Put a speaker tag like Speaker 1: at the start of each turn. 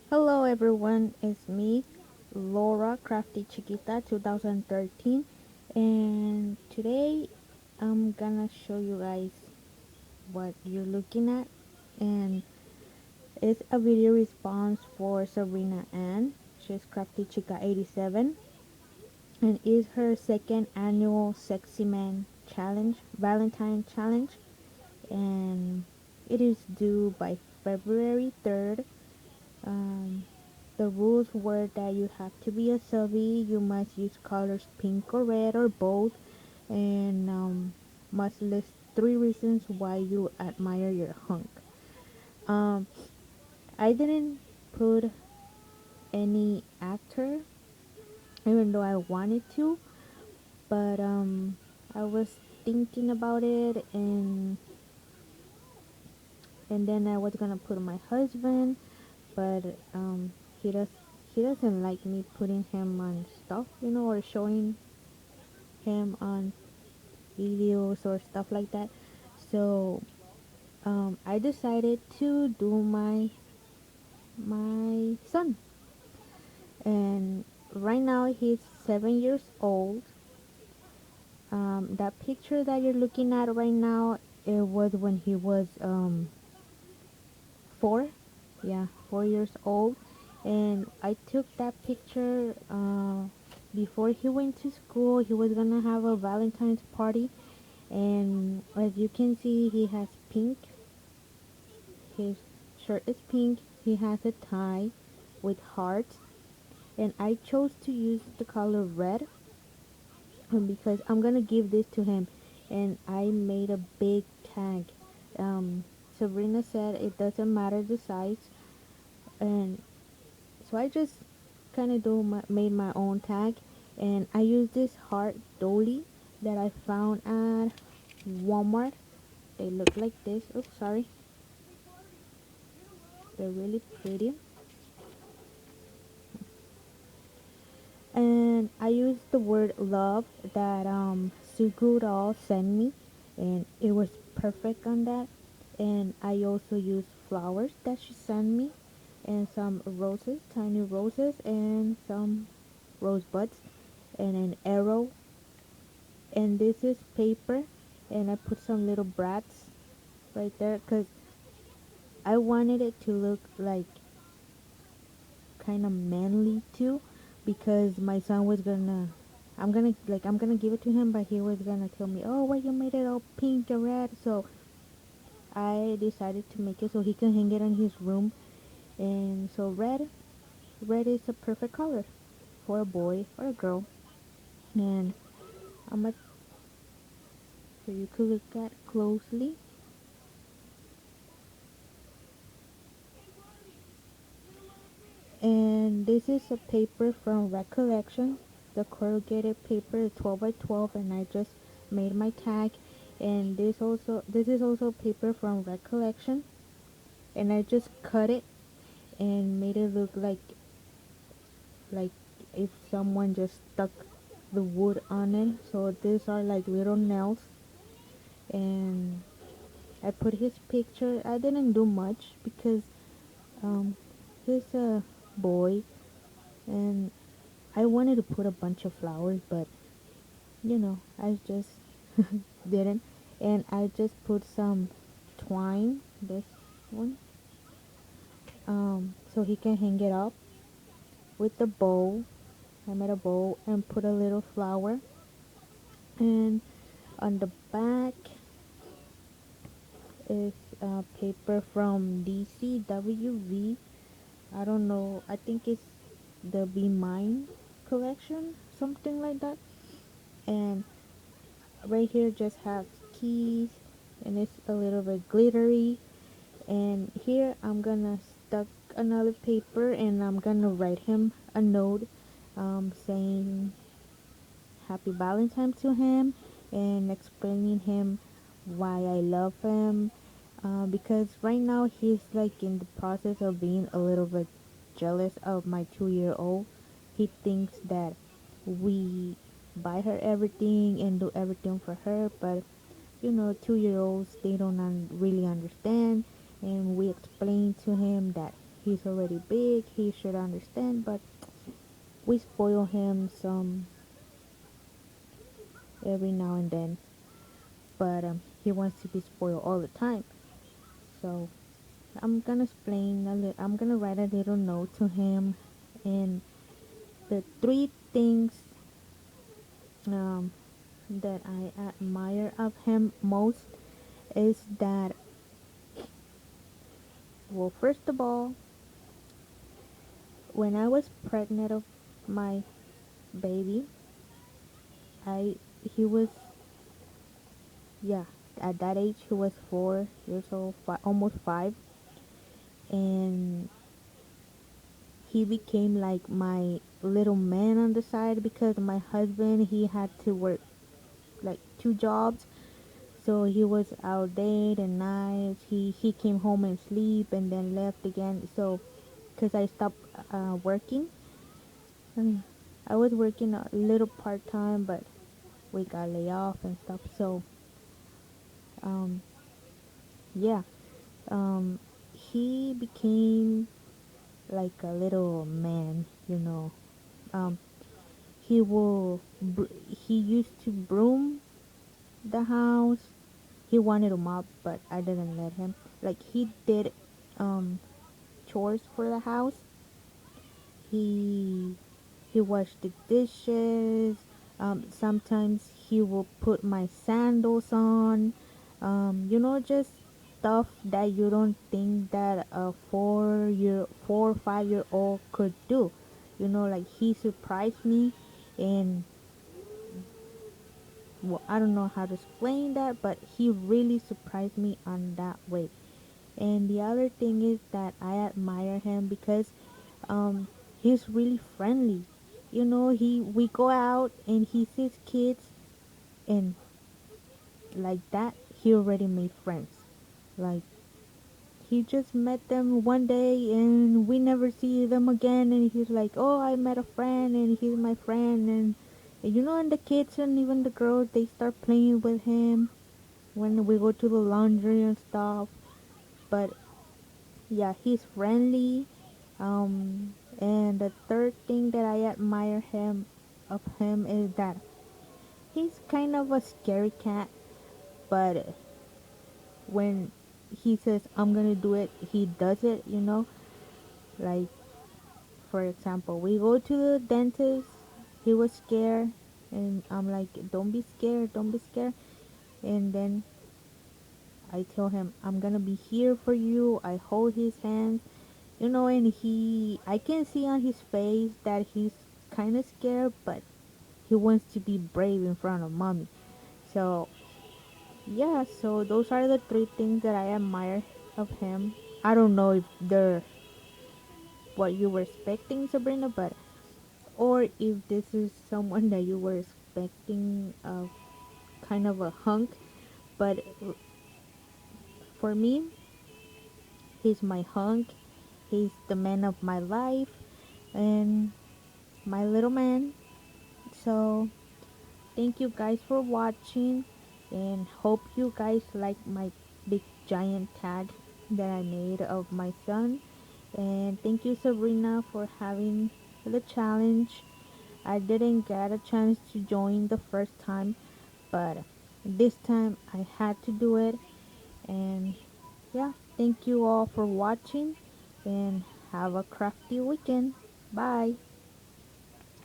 Speaker 1: Hello everyone, it's me, Laura Crafty Chiquita 2013, and today I'm gonna show you guys what you're looking at, and it's a video response for Sabrina Ann. She's Crafty Chica 87, and it's her second annual Sexy Man Challenge, Valentine Challenge, and it is due by February 3rd. Um, the rules were that you have to be a subby, you must use colors pink or red or both, and must list 3 reasons why you admire your hunk. Um, I didn't put any actor, even though I wanted to, but I was thinking about it, and then I was gonna put my husband, but he does he doesn't like me putting him on stuff, or showing him on videos or stuff like that. So I decided to do my son, and right now he's 7 years old. That picture that you're looking at right now, it was when he was 4, yeah, 4 years old, and I took that picture before he went to school. He was gonna have a Valentine's party, and as you can see, he has pink. His shirt is pink. He has a tie with hearts, and I chose to use the color red because I'm gonna give this to him, and I made a big tag. Um, Sabrina said it doesn't matter the size, and so I just kind of made my own tag, and I used this heart dolly that I found at Walmart. They look like this. Oops, sorry. They're really pretty. And I used the word love that Suguro sent me, and it was perfect on that. And I also used flowers that she sent me, and some roses, tiny roses, and some rosebuds, and an arrow. And this is paper, and I put some little brats right there because I wanted it to look like kind of manly too, because my son was gonna I'm gonna give it to him, but he was gonna tell me, oh, why you made it all pink and red. So I decided to make it so he can hang it in his room. And so red is a perfect color for a boy or a girl. And I'm gonna, so you could look at closely. And this is a paper from Recollection. The corrugated paper is 12 by 12, and I just made my tag. And this is also paper from Recollection, and I just cut it and made it look like if someone just stuck the wood on it. So these are like little nails, and I put his picture. I didn't do much because um he's a boy, and I wanted to put a bunch of flowers, but I just didn't. And I just put some twine, this one, so he can hang it up with the bow. I made a bow and put a little flower. And on the back is paper from DCWV. I don't know. I think it's the Be Mine collection, something like that. And right here just has keys, and it's a little bit glittery. And here I'm gonna stuck another paper, and I'm gonna write him a note saying happy Valentine to him, and explaining him why I love him, because right now he's like in the process of being a little bit jealous of my 2-year old. He thinks that we buy her everything and do everything for her, but 2-year olds, they don't really understand. And we explained to him that he's already big, he should understand, but we spoil him some every now and then. But he wants to be spoiled all the time. So I'm gonna I'm gonna write a little note to him, and the three things um, that I admire of him most is that, well, first of all, when I was pregnant of my baby, I he was, yeah, at that age he was 4 years old, almost 5, and he became like my little man on the side because my husband, he had to work like 2 jobs. So he was out day and night. He came home and sleep and then left again. So because I stopped working, and I was working a little part time, but we got laid off and stuff. So um, yeah, he became like a little man, you know. Um, he will he used to broom the house. He wanted to mop, but I didn't let him. Like he did um chores for the house. He he washed the dishes. Sometimes he will put my sandals on. Just stuff that you don't think that a 4 or 5 year old could do. Like he surprised me, and well, I don't know how to explain that, but he really surprised me on that way. And the other thing is that I admire him because um, he's really friendly. He we go out and he sees kids, and like that he already made friends. Like he just met them one day and we never see them again, and he's like, "Oh, I met a friend and he's my friend." And the kids and even the girls, they start playing with him when we go to the laundry and stuff. But yeah, he's friendly. And the third thing that I admire him is that he's kind of a scary cat, but when he says I'm gonna do it, he does it. Like, for example, we go to the dentist. He was scared, and I'm like, don't be scared, don't be scared. And then I tell him I'm gonna be here for you. I hold his hands, and I can see on his face that he's kind of scared, but he wants to be brave in front of mommy. So yeah, so those are the three things that I admire of him. I don't know if they're what you were expecting, Sabrina, but or if this is someone that you were expecting of kind of a hunk. But for me, he's my hunk. He's the man of my life and my little man. So thank you guys for watching, and hope you guys like my big giant tag that I made of my son. And thank you, Sabrina, for having the challenge. I didn't get a chance to join the first time, but this time I had to do it. And yeah, thank you all for watching, and have a crafty weekend. Bye.